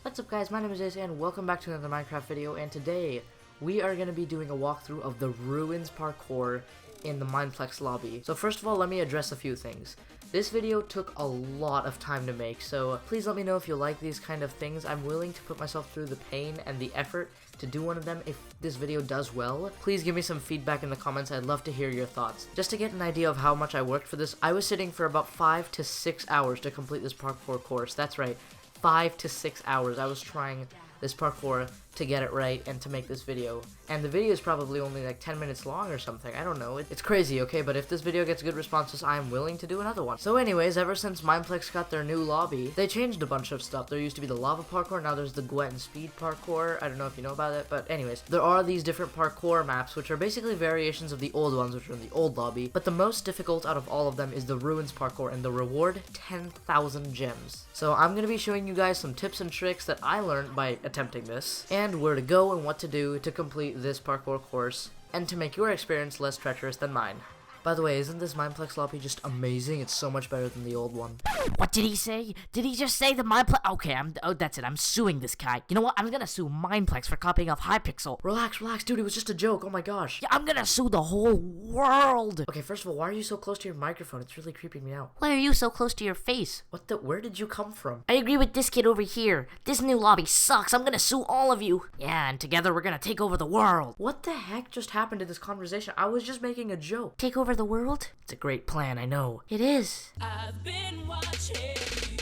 What's up guys, my name is Ace and welcome back to another Minecraft video, and today we are going to be doing a walkthrough of the ruins parkour in the Mineplex lobby. So first of all, let me address a few things. This video took a lot of time to make, so please let me know if you like these kind of things. I'm willing to put myself through the pain and the effort to do one of them if this video does well. Please give me some feedback in the comments, I'd love to hear your thoughts. Just to get an idea of how much I worked for this, I was sitting for about 5 to 6 hours to complete this parkour course. That's right. 5 to 6 hours. I was trying this parkour to get it right and to make this video. And the video is probably only like 10 minutes long or something. I don't know. It's crazy, okay? But if this video gets good responses, I am willing to do another one. So anyways, ever since Mineplex got their new lobby, they changed a bunch of stuff. There used to be the lava parkour, now there's the Gwen speed parkour. I don't know if you know about it, but anyways, there are these different parkour maps, which are basically variations of the old ones, which are in the old lobby. But the most difficult out of all of them is the ruins parkour, and the reward, 10,000 gems. So I'm gonna be showing you guys some tips and tricks that I learned by attempting this, and where to go and what to do to complete this parkour course, and to make your experience less treacherous than mine. By the way, isn't this Mineplex lobby just amazing? It's so much better than the old one. What did he say? Did he just say the Mineplex? Okay, that's it. I'm suing this guy. You know what? I'm gonna sue Mineplex for copying off Hypixel. Relax, dude, it was just a joke. Oh my gosh. Yeah, I'm gonna sue the whole world. Okay, first of all, why are you so close to your microphone? It's really creeping me out. Why are you so close to your face? Where did you come from? I agree with this kid over here. This new lobby sucks. I'm gonna sue all of you. Yeah, and together we're gonna take over the world. What the heck just happened to this conversation? I was just making a joke. Take over the world? It's a great plan, I know. It is. I've been watching you.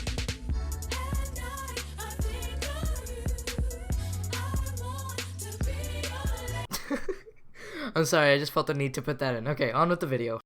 At night, I think of you. I want to be your I'm sorry, I just felt the need to put that in. Okay, on with the video.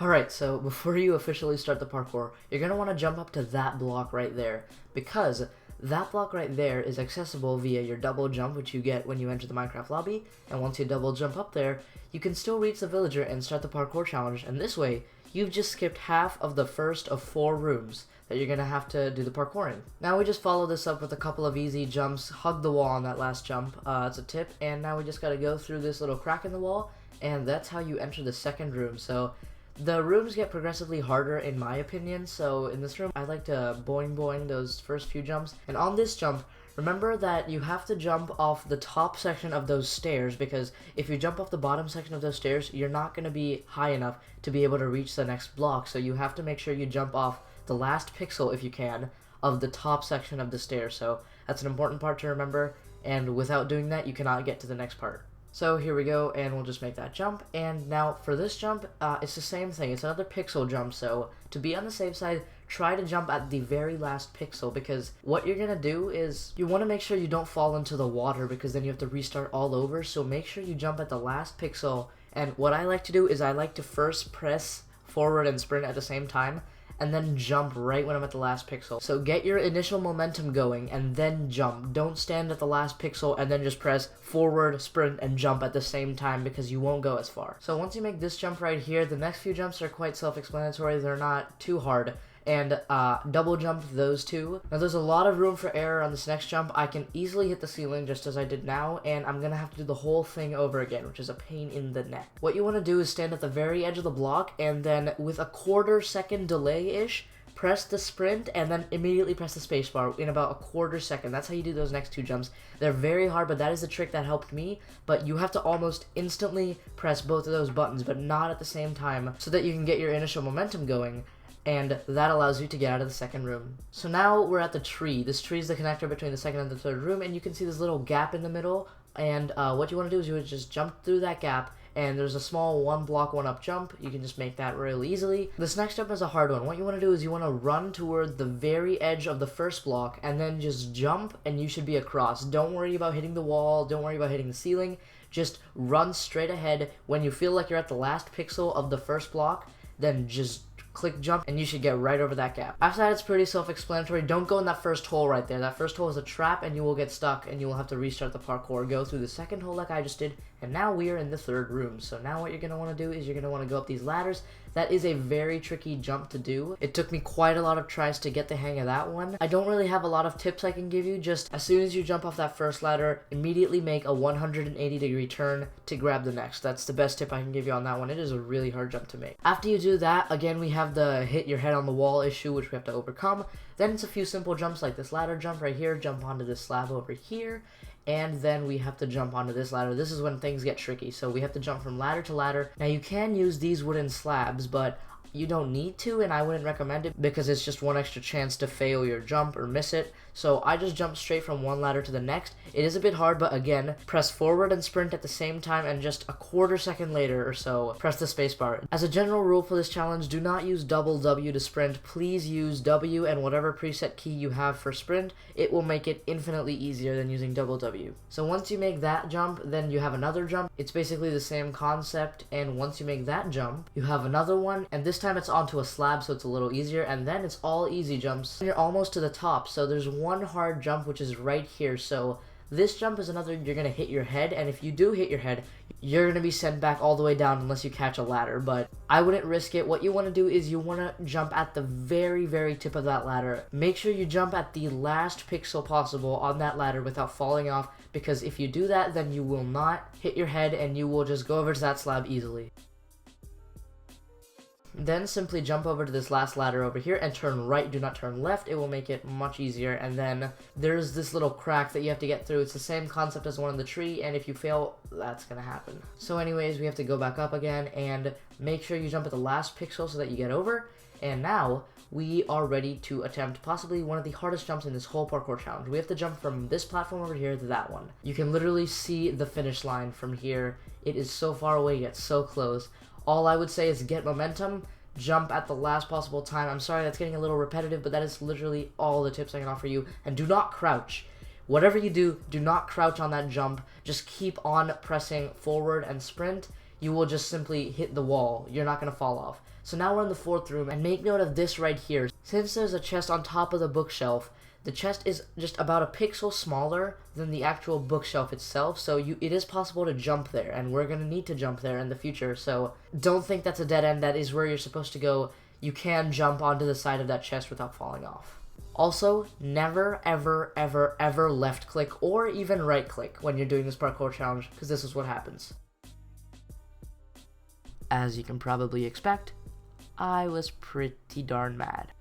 Alright, so before you officially start the parkour, you're going to want to jump up to that block right there, because that block right there is accessible via your double jump, which you get when you enter the Minecraft lobby, and once you double jump up there, you can still reach the villager and start the parkour challenge, and this way, you've just skipped half of the first of 4 rooms that you're going to have to do the parkour in. Now we just follow this up with a couple of easy jumps, hug the wall on that last jump, it's a tip, and now we just got to go through this little crack in the wall, and that's how you enter the second room. So the rooms get progressively harder in my opinion, so in this room I like to boing those first few jumps. And on this jump, remember that you have to jump off the top section of those stairs, because if you jump off the bottom section of those stairs, you're not going to be high enough to be able to reach the next block. So you have to make sure you jump off the last pixel, if you can, of the top section of the stairs. So that's an important part to remember, and without doing that, you cannot get to the next part. So here we go, and we'll just make that jump. And now for this jump, it's the same thing. It's another pixel jump, so to be on the safe side, try to jump at the very last pixel, because what you're gonna do is you want to make sure you don't fall into the water, because then you have to restart all over. So make sure you jump at the last pixel. And what I like to do is I like to first press forward and sprint at the same time, and then jump right when I'm at the last pixel. So get your initial momentum going and then jump. Don't stand at the last pixel and then just press forward, sprint, and jump at the same time, because you won't go as far. So once you make this jump right here, the next few jumps are quite self-explanatory. They're not too hard. And double jump those two. Now there's a lot of room for error on this next jump. I can easily hit the ceiling just as I did now, and I'm gonna have to do the whole thing over again, which is a pain in the neck. What you want to do is stand at the very edge of the block, and then with a quarter-second delay-ish, press the sprint, and then immediately press the spacebar in about a quarter second. That's how you do those next 2 jumps. They're very hard, but that is the trick that helped me. But you have to almost instantly press both of those buttons, but not at the same time, so that you can get your initial momentum going, and that allows you to get out of the second room. So now we're at the tree. This tree is the connector between the second and the third room, and you can see this little gap in the middle, and what you want to do is you would just jump through that gap, and there's a small 1 block 1 up jump. You can just make that really easily. This next jump is a hard one. What you want to do is you want to run toward the very edge of the first block, and then just jump, and you should be across. Don't worry about hitting the wall, don't worry about hitting the ceiling, just run straight ahead. When you feel like you're at the last pixel of the first block, then just click jump, and you should get right over that gap. After that, it's pretty self-explanatory. Don't go in that first hole right there. That first hole is a trap, and you will get stuck, and you will have to restart the parkour. Go through the second hole like I just did, and now we are in the third room. So now what you're going to want to do is you're going to want to go up these ladders. That is a very tricky jump to do. It took me quite a lot of tries to get the hang of that one. I don't really have a lot of tips I can give you. Just as soon as you jump off that first ladder, immediately make a 180-degree turn to grab the next. That's the best tip I can give you on that one. It is a really hard jump to make. After you do that, again, we have the hit your head on the wall issue, which we have to overcome. Then it's a few simple jumps like this ladder jump right here, jump onto this slab over here, and then we have to jump onto this ladder. This is when things get tricky, so we have to jump from ladder to ladder. Now you can use these wooden slabs, but you don't need to, and I wouldn't recommend it because it's just one extra chance to fail your jump or miss it. So I just jump straight from one ladder to the next. It is a bit hard, but again, press forward and sprint at the same time, and just a quarter second later or so, press the spacebar. As a general rule for this challenge, do not use double W to sprint. Please use W and whatever preset key you have for sprint. It will make it infinitely easier than using double W. So once you make that jump, then you have another jump. It's basically the same concept, and once you make that jump, you have another one, and this time it's onto a slab, so it's a little easier, and then it's all easy jumps. You're almost to the top, so there's one hard jump, which is right here. So this jump is another, you're gonna hit your head, and if you do hit your head, you're gonna be sent back all the way down unless you catch a ladder, but I wouldn't risk it. What you want to do is you want to jump at the very, very tip of that ladder. Make sure you jump at the last pixel possible on that ladder without falling off, because if you do that, then you will not hit your head and you will just go over to that slab easily. Then simply jump over to this last ladder over here and turn right, do not turn left. It will make it much easier. And then there's this little crack that you have to get through. It's the same concept as one in the tree, and if you fail, that's gonna happen. So anyways, we have to go back up again and make sure you jump at the last pixel so that you get over. And now we are ready to attempt possibly one of the hardest jumps in this whole parkour challenge. We have to jump from this platform over here to that one. You can literally see the finish line from here. It is so far away, yet so close. All I would say is get momentum, jump at the last possible time. I'm sorry that's getting a little repetitive, but that is literally all the tips I can offer you. And do not crouch. Whatever you do, do not crouch on that jump. Just keep on pressing forward and sprint. You will just simply hit the wall. You're not going to fall off. So now we're in the fourth room, and make note of this right here. Since there's a chest on top of the bookshelf, the chest is just about a pixel smaller than the actual bookshelf itself, so it is possible to jump there, and we're going to need to jump there in the future, so don't think that's a dead end. That is where you're supposed to go. You can jump onto the side of that chest without falling off. Also, never, ever, ever, ever left click or even right click when you're doing this parkour challenge, because this is what happens. As you can probably expect, I was pretty darn mad.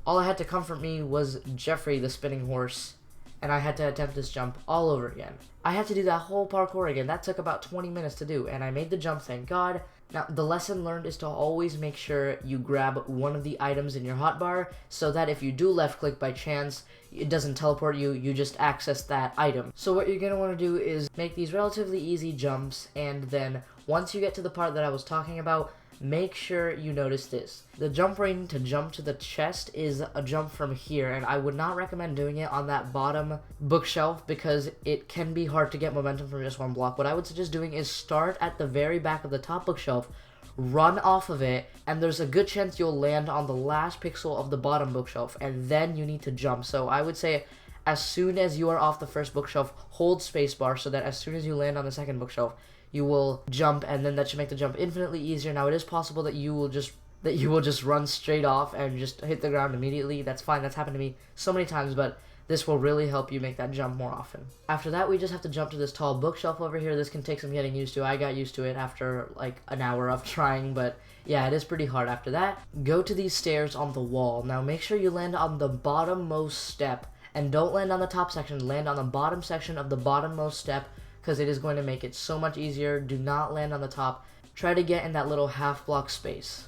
All I had to comfort me was Jeffrey the spinning horse, and I had to attempt this jump all over again. I had to do that whole parkour again. That took about 20 minutes to do, and I made the jump, thank God. Now, the lesson learned is to always make sure you grab one of the items in your hotbar, so that if you do left click by chance, it doesn't teleport you, you just access that item. So what you're going to want to do is make these relatively easy jumps, and then once you get to the part that I was talking about, make sure you notice this. The jump rating to jump to the chest is a jump from here, and I would not recommend doing it on that bottom bookshelf because it can be hard to get momentum from just one block. What I would suggest doing is start at the very back of the top bookshelf, run off of it, and there's a good chance you'll land on the last pixel of the bottom bookshelf, and then you need to jump. So I would say as soon as you are off the first bookshelf, hold spacebar so that as soon as you land on the second bookshelf, you will jump, and then that should make the jump infinitely easier. Now, it is possible that you will just run straight off and just hit the ground immediately. That's fine. That's happened to me so many times, but this will really help you make that jump more often. After that, we just have to jump to this tall bookshelf over here. This can take some getting used to. I got used to it after like an hour of trying, but yeah, it is pretty hard. After that, go to these stairs on the wall. Now, make sure you land on the bottommost step, and don't land on the top section. Land on the bottom section of the bottommost step, because it is going to make it so much easier. Do not land on the top. Try to get in that little half block space.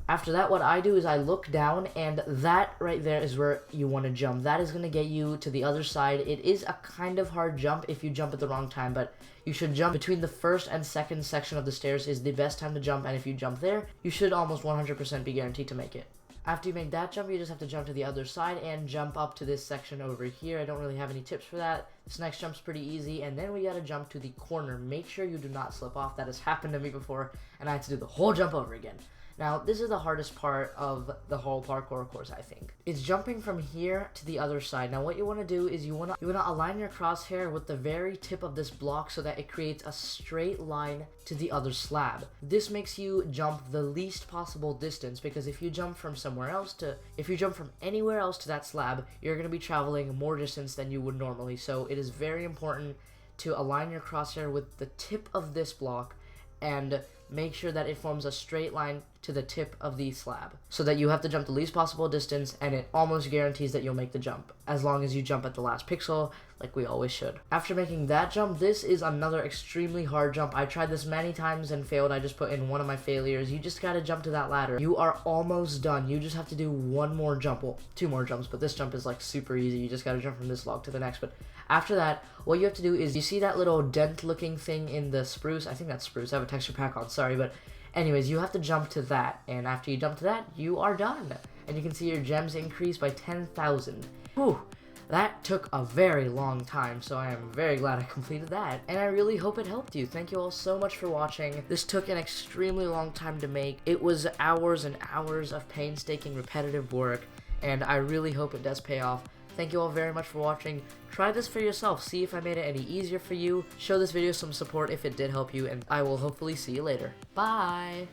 After that, what I do is I look down, and that right there is where you want to jump. That is going to get you to the other side. It is a kind of hard jump if you jump at the wrong time, but you should jump between the first and second section of the stairs is the best time to jump, and if you jump there, you should almost 100% be guaranteed to make it. After you make that jump, you just have to jump to the other side and jump up to this section over here. I don't really have any tips for that. This next jump's pretty easy, and then we gotta jump to the corner. Make sure you do not slip off. That has happened to me before, and I had to do the whole jump over again. Now, this is the hardest part of the whole parkour course, I think. It's jumping from here to the other side. Now, what you want to do is you want to align your crosshair with the very tip of this block so that it creates a straight line to the other slab. This makes you jump the least possible distance, because if you jump from anywhere else to that slab, you're going to be traveling more distance than you would normally. So it is very important to align your crosshair with the tip of this block and make sure that it forms a straight line to the tip of the slab, so that you have to jump the least possible distance, and it almost guarantees that you'll make the jump, as long as you jump at the last pixel, like we always should. After making that jump, this is another extremely hard jump. I tried this many times and failed. I just put in one of my failures. You just gotta jump to that ladder. You are almost done. You just have to do one more jump. Well, two more jumps, but this jump is like super easy. You just gotta jump from this log to the next. But after that, what you have to do is, you see that little dent looking thing in the spruce? I think that's spruce. I have a texture pack on, sorry, but anyways, you have to jump to that, and after you jump to that, you are done. And you can see your gems increase by 10,000. Whew, that took a very long time, so I am very glad I completed that, and I really hope it helped you. Thank you all so much for watching. This took an extremely long time to make. It was hours and hours of painstaking, repetitive work, and I really hope it does pay off. Thank you all very much for watching. Try this for yourself. See if I made it any easier for you. Show this video some support if it did help you, and I will hopefully see you later. Bye!